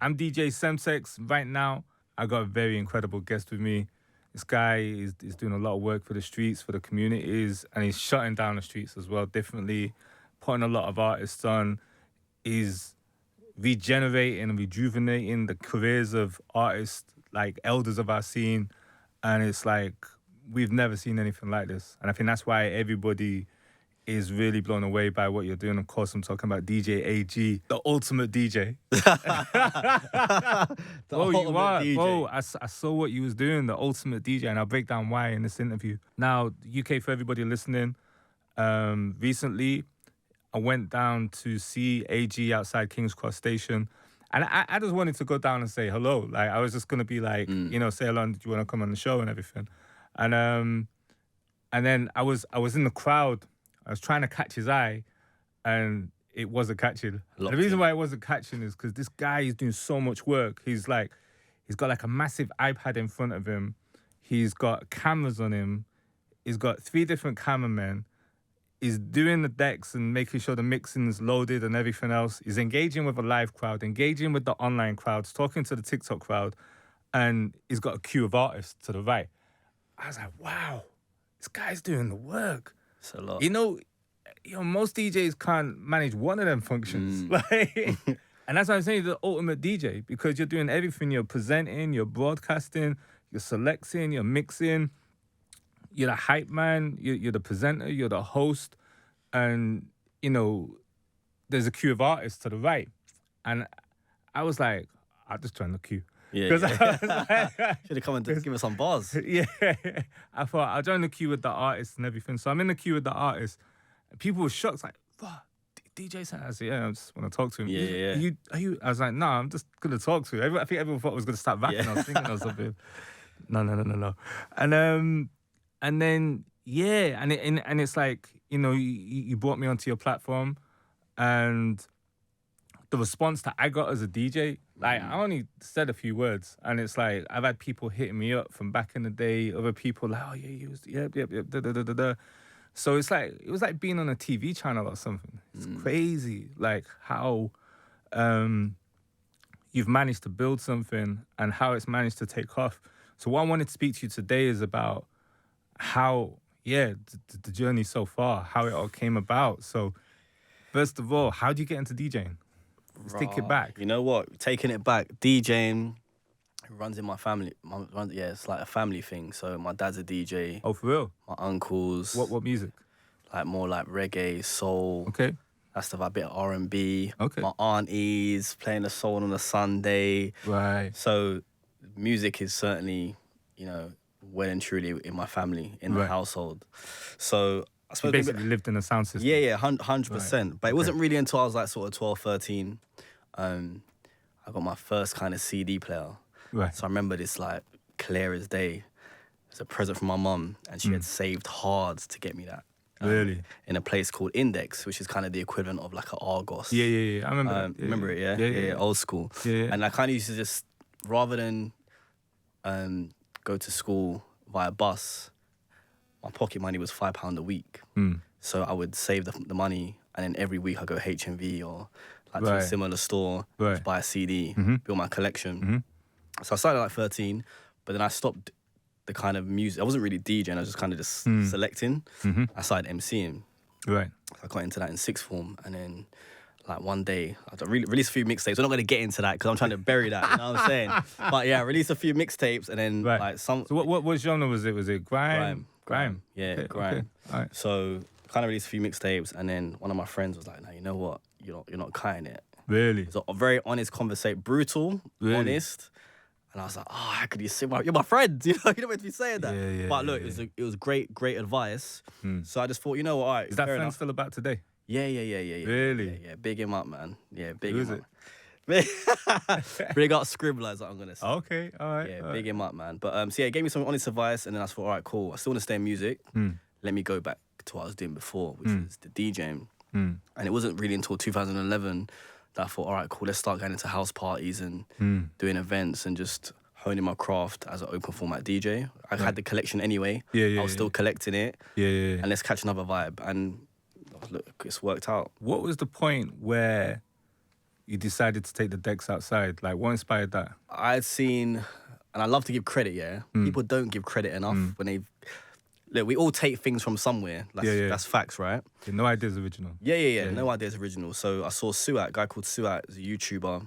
I'm DJ Semtex. Right now, I got a very incredible guest with me. This guy is doing a lot of work for the streets, for the communities, and he's shutting down the streets as well, differently, putting a lot of artists on. He's regenerating and rejuvenating the careers of artists, like elders of our scene. And it's like, we've never seen anything like this. And I think that's why everybody is really blown away by what you're doing. Of course, I'm talking about DJ AG, the ultimate DJ. Bro, you are. DJ. Bro, I saw what you was doing, the ultimate DJ, and I'll break down why in this interview. Now, UK, for everybody listening, recently, I went down to see AG outside King's Cross Station. And I just wanted to go down and say hello. Like, I was just going to be like, you know, say hello, do you want to come on the show and everything? And then I was in the crowd. I was trying to catch his eye, and it wasn't catching. The reason why it wasn't catching is because this guy is doing so much work. He's got like a massive iPad in front of him. He's got cameras on him. He's got 3 different cameramen. He's doing the decks and making sure the mixing is loaded and everything else. He's engaging with a live crowd, engaging with the online crowds, talking to the TikTok crowd, and he's got a queue of artists to the right. I was like, wow, this guy's doing the work. It's a lot. You know, most DJs can't manage one of them functions. And that's why I'm saying you're the ultimate DJ, because you're doing everything. You're presenting, you're broadcasting, you're selecting, you're mixing. You're the hype man, you're the presenter, you're the host. And, you know, there's a queue of artists to the right. And I was like, I'll just join the queue. Yeah. Should have come and give us some bars. Yeah. I thought I'll join the queue with the artists and everything. So I'm in the queue with the artists. And people were shocked, like, what? DJ Semtex? I said, yeah, I just want to talk to him. Yeah. Are you? I was like, no, I'm just going to talk to him. I think everyone thought I was going to start rapping or singing or something. No. And then, yeah, and it's like, you know, you brought me onto your platform, and the response that I got as a DJ, like, I only said a few words, and it's like, I've had people hitting me up from back in the day, other people like, oh, yeah, you was, yep, da. So it was like being on a TV channel or something. It's crazy, like, how you've managed to build something and how it's managed to take off. So what I wanted to speak to you today is about how, the journey so far, how it all came about. So, first of all, how do you get into DJing? Let's take it back. You know what? Taking it back, DJing runs in my family. It's like a family thing. So my dad's a DJ. Oh, for real? My uncles. What music? Like more like reggae, soul. Okay. That stuff, a bit of R&B. Okay. My aunties playing the soul on a Sunday. Right. So music is certainly, you know, well and truly in my family, in the household. So I suppose you basically lived in a sound system. Yeah, 100%. Right. But it wasn't really until I was like sort of 12, 13, I got my first kind of CD player. Right. So I remember this like clear as day. It was a present from my mum, and she had saved hard to get me that. Really? In a place called Index, which is kind of the equivalent of like an Argos. Yeah. I remember that. Remember it, yeah? Yeah, old school. Yeah. And I kind of used to just, rather than go to school via bus, my pocket money was £5 a week. So I would save the money, and then every week I go HMV or like to a similar store, buy a CD, build my collection. So I started at like 13, but then I stopped the kind of music. I wasn't really DJing, I was just kind of selecting. I started MCing. Right. So I got into that in sixth form, and then like one day I released a few mixtapes. We're not going to get into that because I'm trying to bury that, you know what I'm saying? But yeah, I released a few mixtapes, and then like some... So what genre was it? Was it grime? Grime. Yeah, okay, grime. Okay. All right. So kind of released a few mixtapes, and then one of my friends was like, "No, you know what? You're not cutting it." Really? It was a very honest conversation, brutal, honest. And I was like, "Oh, how could you say you're my friend? You know, you don't meant to be saying that." Yeah, but look, it was great advice. So I just thought, you know what? All right, is that friend still about today? Yeah. Really? Yeah. Big him up, man. Yeah, big Who him is up. Big up Scribblers, I'm gonna say. Okay, all right. Yeah, big him up, man. But so yeah, it gave me some honest advice, and then I thought, all right, cool. I still want to stay in music. Let me go back to what I was doing before, which was the DJing. And it wasn't really until 2011 that I thought, all right, cool, let's start going into house parties and doing events and just honing my craft as an open format DJ. I had the collection anyway. I was still collecting it. Yeah. And let's catch another vibe. And look, it's worked out. What was the point where you decided to take the decks outside? Like, what inspired that? I'd seen, and I love to give credit, yeah? People don't give credit enough when they... Look, we all take things from somewhere. That's facts, right? Yeah, no idea's original. Yeah. No idea's original. So I saw Suat, a guy called Suat, he's a YouTuber,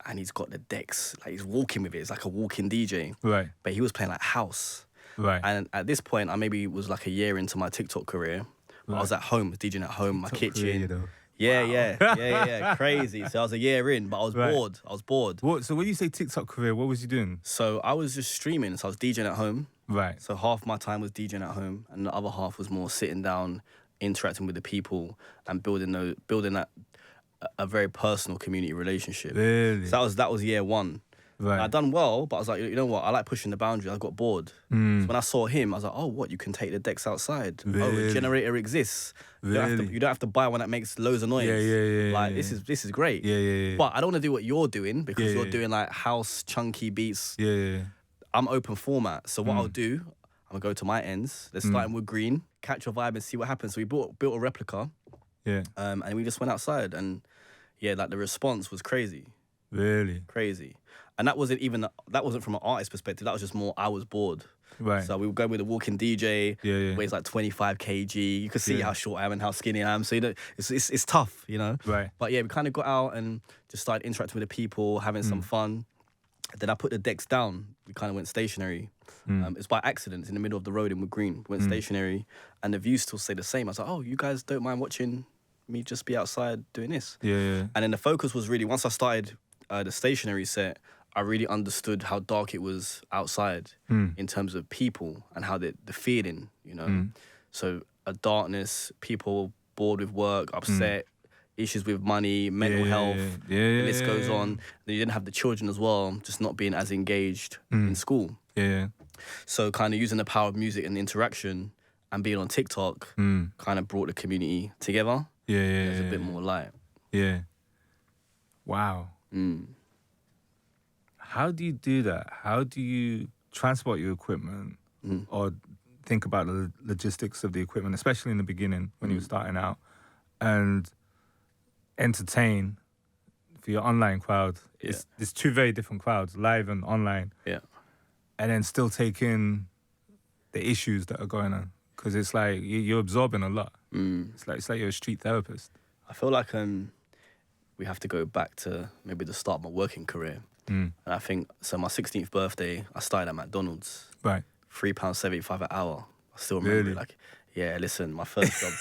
and he's got the decks. Like, he's walking with it. It's like a walking DJ. Right. But he was playing like house. Right. And at this point, I maybe was like a year into my TikTok career. Right. I was at home, DJing at home, my kitchen. Career, Yeah, crazy. So I was a year in, but I was bored. What? So when you say TikTok career, what was you doing? So I was just streaming. So I was DJing at home. Right. So half my time was DJing at home, and the other half was more sitting down, interacting with the people, and building that a very personal community relationship. Really? So that was year one. Right. And I done well, but I was like, you know what? I like pushing the boundary. I got bored. So when I saw him, I was like, oh, what? You can take the decks outside. Really? Oh, a generator exists. Really? You don't have to buy one that makes loads of noise. Yeah. Like, this is great. Yeah. But I don't want to do what you're doing because you're doing like house chunky beats. Yeah. I'm open format. So what I'll do, I'm gonna go to my ends. Let's start in Wood Green, catch a vibe and see what happens. So we built a replica. Yeah. And we just went outside, and like the response was crazy. Really? Crazy. And that wasn't from an artist perspective. That was just more, I was bored. Right. So we would go with a walking DJ, Yeah. weighs like 25 kg. You could see how short I am and how skinny I am. So, you know, it's tough, you know? Right. But yeah, we kind of got out and just started interacting with the people, having some fun. Then I put the decks down. We kind of went stationary. It's by accident. It's in the middle of the road in Wood Green. Went stationary, and the views still stay the same. I was like, oh, you guys don't mind watching me just be outside doing this? Yeah. And then the focus was really, once I started the stationary set, I really understood how dark it was outside in terms of people and how the feeling, you know. So a darkness, people bored with work, upset, issues with money, mental health, the list goes on. Then you didn't have the children as well, just not being as engaged in school. Yeah. So kind of using the power of music and interaction and being on TikTok kind of brought the community together. Yeah. There's a bit more light. Yeah. Wow. How do you do that? How do you transport your equipment or think about the logistics of the equipment, especially in the beginning when you were starting out, and entertain for your online crowd? It's two very different crowds, live and online. Yeah. And then still take in the issues that are going on, because it's like you're absorbing a lot. It's like you're a street therapist. I feel like we have to go back to maybe the start of my working career. And I think, so my 16th birthday, I started at McDonald's. Right. £3.75 an hour. I still remember it. Like, yeah, listen, my first job,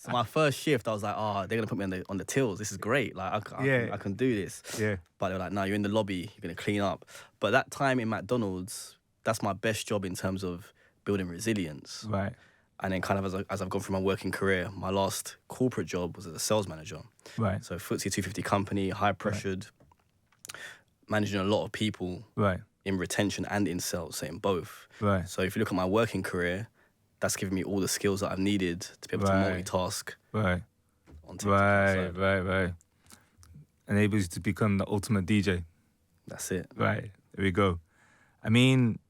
my first shift, I was like, oh, they're gonna put me on the tills. This is great. Like, I can do this. Yeah. But they were like, no, you're in the lobby. You're gonna clean up. But that time in McDonald's, that's my best job in terms of building resilience. Right. And then kind of as I've gone through my working career, my last corporate job was as a sales manager. Right. So FTSE 250 company, high pressured, managing a lot of people. Right. In retention and in sales, so in both. Right. So if you look at my working career, that's given me all the skills that I've needed to be able to multitask. Right. On TikTok. Right. Enables you to become the ultimate DJ. That's it. Right. There we go. I mean,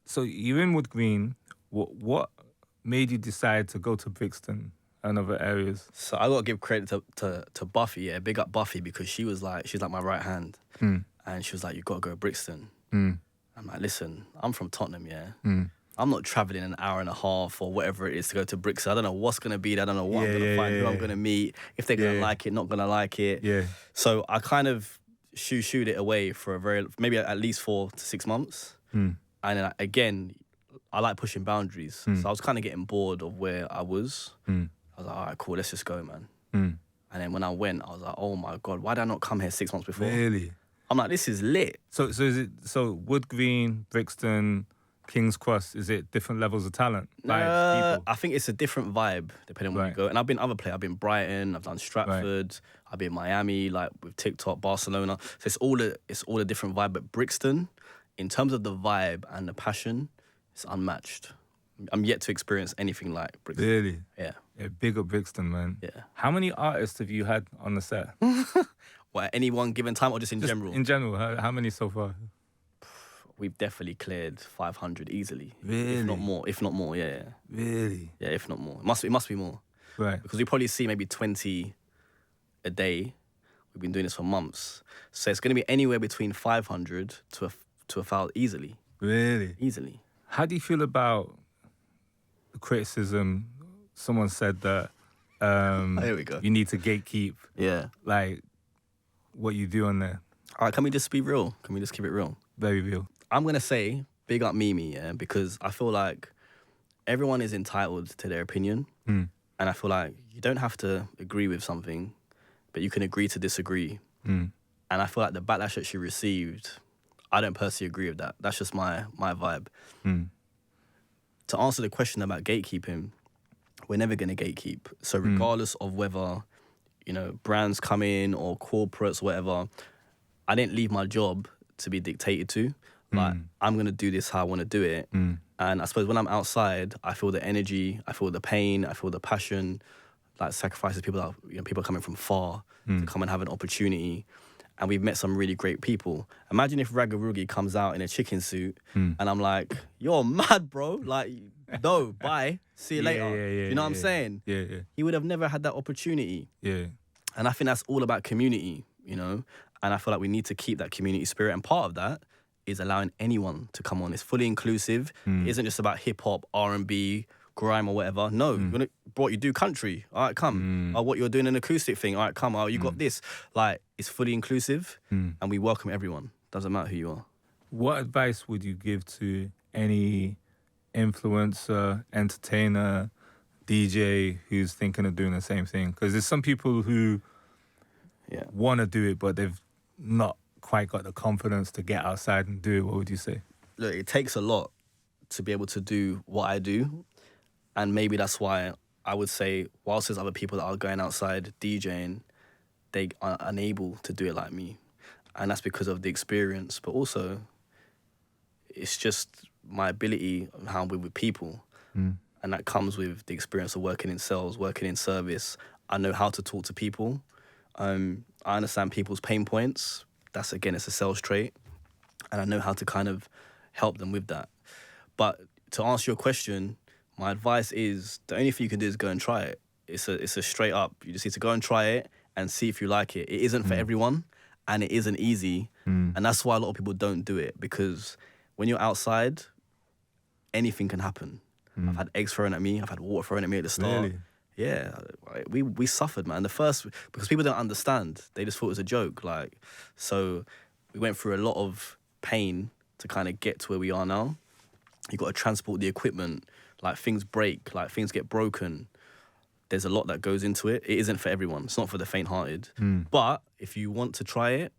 so you're in Wood Green. What made you decide to go to Brixton and other areas? So I gotta give credit to Buffy, yeah, big up Buffy, because she's like my right hand. And she was like, you gotta go to Brixton. I'm like, listen, I'm from Tottenham, yeah. I'm not traveling an hour and a half or whatever it is to go to Brixton. I don't know what's gonna be there. I don't know what I'm gonna find, who I'm gonna meet, if they're gonna like it, not gonna like it. Yeah. So I kind of shooed it away for maybe at least 4 to 6 months. And then again, I like pushing boundaries. So I was kind of getting bored of where I was. I was like, all right, cool, let's just go, man. And then when I went, I was like, oh my God, why did I not come here 6 months before? Really? I'm like, this is lit. So is it Wood Green, Brixton, King's Cross? Is it different levels of talent? Vibes, people? I think it's a different vibe depending on where you go. And I've been other places. I've been Brighton. I've done Stratford. I've been Miami, like with TikTok, Barcelona. So it's all a different vibe. But Brixton, in terms of the vibe and the passion, it's unmatched. I'm yet to experience anything like Brixton. Really? Yeah. Yeah, big up Brixton, man. Yeah. How many artists have you had on the set? What, at any one given time or just in general? In general, how many so far? We've definitely cleared 500 easily. Really? If not more, yeah. Really? Yeah, if not more. It must be more. Right. Because we probably see maybe 20 a day. We've been doing this for months. So it's going to be anywhere between 500 to 1,000 easily. Really? Easily. How do you feel about the criticism? Someone said that Here we go. you need to gatekeep Yeah. what you do on there. All right, can we just be real? Can we just keep it real? Very real. I'm going to say, big up Mimi, yeah, because I feel like everyone is entitled to their opinion. And I feel like you don't have to agree with something, but you can agree to disagree. And I feel like the backlash that she received, I don't personally agree with that. That's just my vibe. To answer the question about gatekeeping, we're never going to gatekeep. So regardless of whether, you know, brands come in or corporates, whatever, I didn't leave my job to be dictated to. Like, I'm going to do this how I want to do it. And I suppose when I'm outside, I feel the energy, I feel the pain, I feel the passion, like sacrifices people people coming from far to come and have an opportunity. And we've met some really great people. Imagine if Ragarugi comes out in a chicken suit and I'm like, you're mad, bro. Like, no, bye. See you later. You know what I'm saying? Yeah. He would have never had that opportunity. Yeah. And I think that's all about community, you know? And I feel like we need to keep that community spirit. And part of that is allowing anyone to come on. It's fully inclusive. It isn't just about hip hop, R&B, grime or whatever. No, what you do country. All right, come. What you're doing an acoustic thing. All right, come. You got this. Like, it's fully inclusive and we welcome everyone. Doesn't matter who you are. What advice would you give to any influencer, entertainer, DJ who's thinking of doing the same thing? Because there's some people who want to do it, but they've not quite got the confidence to get outside and do it. What would you say? Look, it takes a lot to be able to do what I do. And maybe that's why I would say, whilst there's other people that are going outside DJing, they are unable to do it like me. And that's because of the experience, but also it's just my ability of how I'm with people. And that comes with the experience of working in sales, working in service. I know how to talk to people. I understand people's pain points. That's, again, it's a sales trait. And I know how to kind of help them with that. But to answer your question, my advice is the only thing you can do is go and try it. It's a straight up. You just need to go and try it and see if you like it. It isn't for everyone and it isn't easy. And that's why a lot of people don't do it, because when you're outside, anything can happen. I've had eggs thrown at me. I've had water thrown at me at the start. Really? Yeah, we suffered, man. Because people don't understand. They just thought it was a joke. Like, so we went through a lot of pain to kind of get to where we are now. You got to transport the equipment. Like, things break. Like, things get broken. There's a lot that goes into it. It isn't for everyone. It's not for the faint-hearted. But if you want to try it,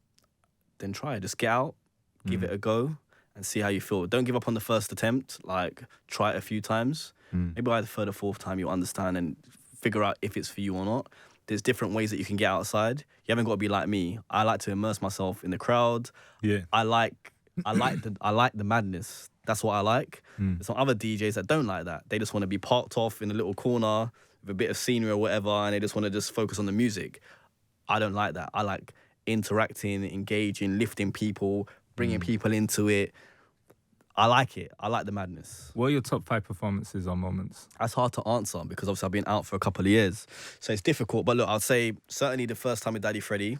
then try it. Just get out, give it a go, and see how you feel. Don't give up on the first attempt. Like, try it a few times. Maybe by the third or fourth time you'll understand and figure out if it's for you or not. There's different ways that you can get outside. You haven't got to be like me. I like to immerse myself in the crowd. Yeah. I like the madness. That's what I like. There's some other DJs that don't like that. They just want to be parked off in a little corner with a bit of scenery or whatever, and they just want to just focus on the music. I don't like that. I like interacting, engaging, lifting people, bringing people into it. I like it. I like the madness. What are your top 5 performances or moments? That's hard to answer because obviously I've been out for a couple of years. So it's difficult. But look, I'd say certainly the first time with Daddy Freddie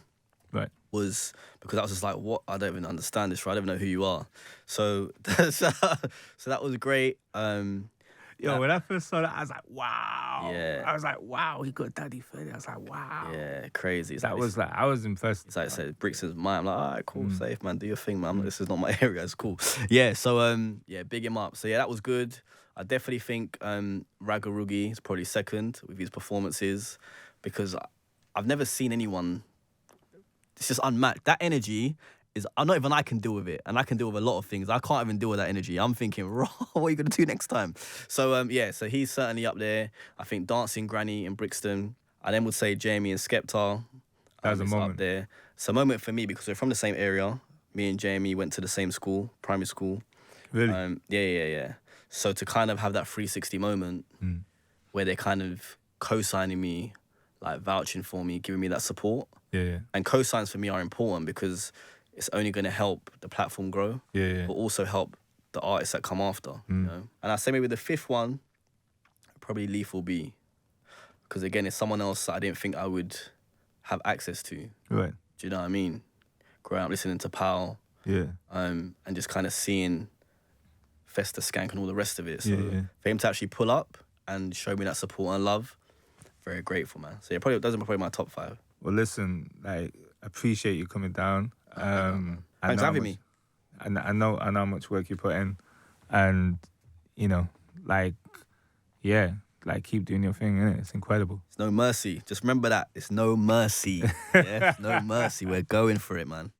was because I was just like, what? I don't even understand this, right? I don't even know who you are. So that was great. When I first saw that, I was like, wow. Yeah. I was like, wow, he got Daddy Freddie. I was like, wow. Yeah, crazy. I was impressed. It's like I said, Brixton's mine. I'm like, all right, cool, safe, man. Do your thing, man. This is not my area. It's cool. Yeah, so, big him up. So, yeah, that was good. I definitely think Ragarugi is probably second with his performances because I've never seen anyone. It's just unmatched. That energy is, not even I can deal with it. And I can deal with a lot of things. I can't even deal with that energy. I'm thinking, what are you going to do next time? So, so he's certainly up there. I think Dancing Granny in Brixton. I then would say JME and Skepta. That was a moment. Up there. It's a moment for me because we're from the same area. Me and JME went to the same school, primary school. Really? Yeah. So to kind of have that 360 moment where they're kind of co-signing me, like vouching for me, giving me that support. Yeah. And co-signs for me are important because it's only going to help the platform grow, but also help the artists that come after. You know? And I say maybe the 5th one, probably Lethal B. Because again, it's someone else that I didn't think I would have access to. Right. Do you know what I mean? Growing up listening to Powell. Yeah. And just kind of seeing Festa, Skank and all the rest of it. So Yeah. for him to actually pull up and show me that support and love, very grateful, man. So yeah, those are probably my top 5. Well, listen, like, appreciate you coming down. Thanks for having me. And I know how much work you put in, and you know, like, yeah, like, keep doing your thing, innit? It's incredible. It's no mercy. Just remember that. It's no mercy. Yeah, it's no mercy. We're going for it, man.